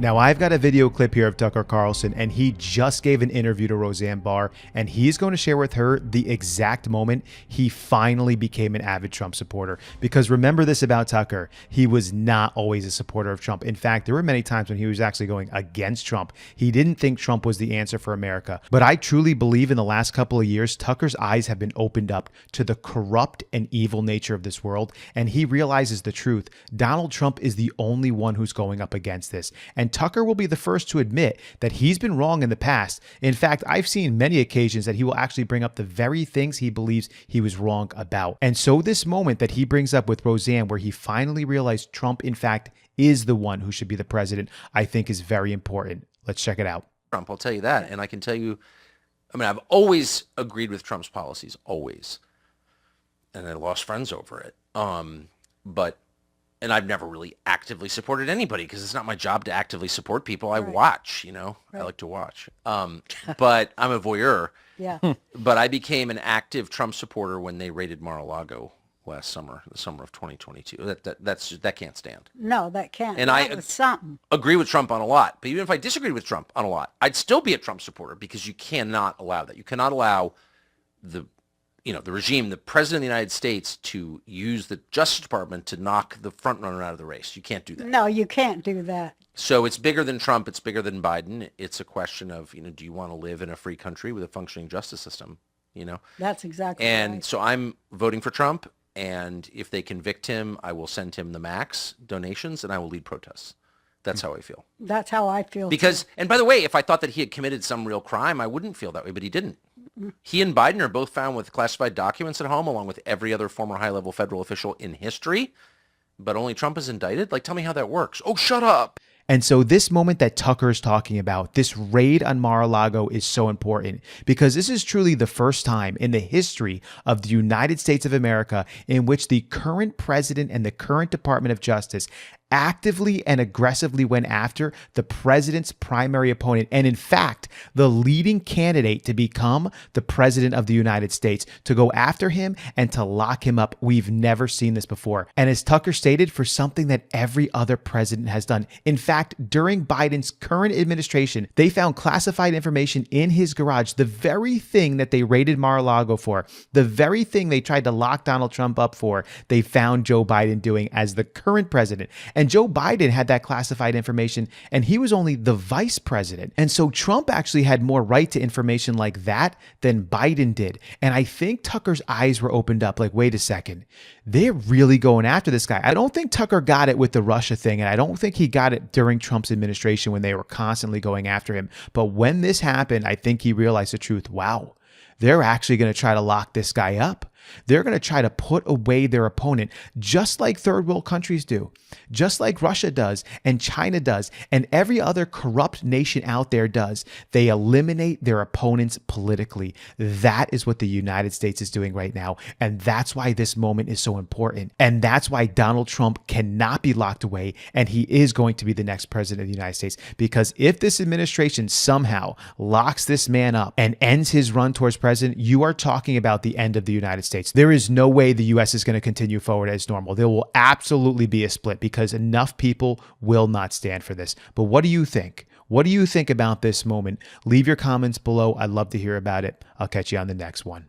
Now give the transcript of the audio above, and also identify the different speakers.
Speaker 1: Now, I've got a video clip here of Tucker Carlson, and he just gave an interview to Roseanne Barr, and he's going to share with her the exact moment he finally became an avid Trump supporter. Because remember this about Tucker, he was not always a supporter of Trump. In fact, there were many times when he was actually going against Trump. He didn't think Trump was the answer for America. But I truly believe in the last couple of years, Tucker's eyes have been opened up to the corrupt and evil nature of this world, and he realizes the truth. Donald Trump is the only one who's going up against this. And Tucker will be the first to admit that he's been wrong in the past. In fact, I've seen many occasions that he will actually bring up the very things he believes he was wrong about. And so this moment that he brings up with Roseanne, where he finally realized Trump, in fact, is the one who should be the president, I think is very important. Let's check it out.
Speaker 2: Trump, I'll tell you that. And I can tell you, I mean, I've always agreed with Trump's policies, always. And I lost friends over it. And I've never really actively supported anybody because it's not my job to actively support people. I watch, I like to watch. But I'm a voyeur.
Speaker 3: Yeah.
Speaker 2: But I became an active Trump supporter when they raided Mar-a-Lago last summer, the summer of 2022. That can't stand.
Speaker 3: No, that can't.
Speaker 2: And
Speaker 3: that was something.
Speaker 2: Agree with Trump on a lot. But even if I disagreed with Trump on a lot, I'd still be a Trump supporter because you cannot allow that. You cannot allow the regime, the president of the United States, to use the Justice Department to knock the front runner out of the race. You can't do that.
Speaker 3: No, you can't do that.
Speaker 2: So it's bigger than Trump. It's bigger than Biden. It's a question of, do you want to live in a free country with a functioning justice system?
Speaker 3: That's exactly
Speaker 2: And
Speaker 3: right.
Speaker 2: so I'm voting for Trump. And if they convict him, I will send him the max donations and I will lead protests. That's how I feel.
Speaker 3: That's how I feel.
Speaker 2: Because, and by the way, if I thought that he had committed some real crime, I wouldn't feel that way, but he didn't. He and Biden are both found with classified documents at home, along with every other former high-level federal official in history. But only Trump is indicted? Tell me how that works. Oh, shut up.
Speaker 1: And so this moment that Tucker is talking about, this raid on Mar-a-Lago, is so important because this is truly the first time in the history of the United States of America in which the current president and the current Department of Justice actively and aggressively went after the president's primary opponent, and in fact, the leading candidate to become the president of the United States, to go after him and to lock him up. We've never seen this before. And as Tucker stated, for something that every other president has done. In fact, during Biden's current administration, they found classified information in his garage, the very thing that they raided Mar-a-Lago for, the very thing they tried to lock Donald Trump up for, they found Joe Biden doing as the current president. And Joe Biden had that classified information, and he was only the vice president. And so Trump actually had more right to information like that than Biden did. And I think Tucker's eyes were opened up, wait a second, they're really going after this guy. I don't think Tucker got it with the Russia thing, and I don't think he got it during Trump's administration when they were constantly going after him. But when this happened, I think he realized the truth. Wow, they're actually going to try to lock this guy up. They're going to try to put away their opponent, just like third world countries do, just like Russia does and China does and every other corrupt nation out there does. They eliminate their opponents politically. That is what the United States is doing right now. And that's why this moment is so important. And that's why Donald Trump cannot be locked away. And he is going to be the next president of the United States. Because if this administration somehow locks this man up and ends his run towards president, you are talking about the end of the United States. There is no way the U.S. is going to continue forward as normal. There will absolutely be a split because enough people will not stand for this. But what do you think? What do you think about this moment? Leave your comments below. I'd love to hear about it. I'll catch you on the next one.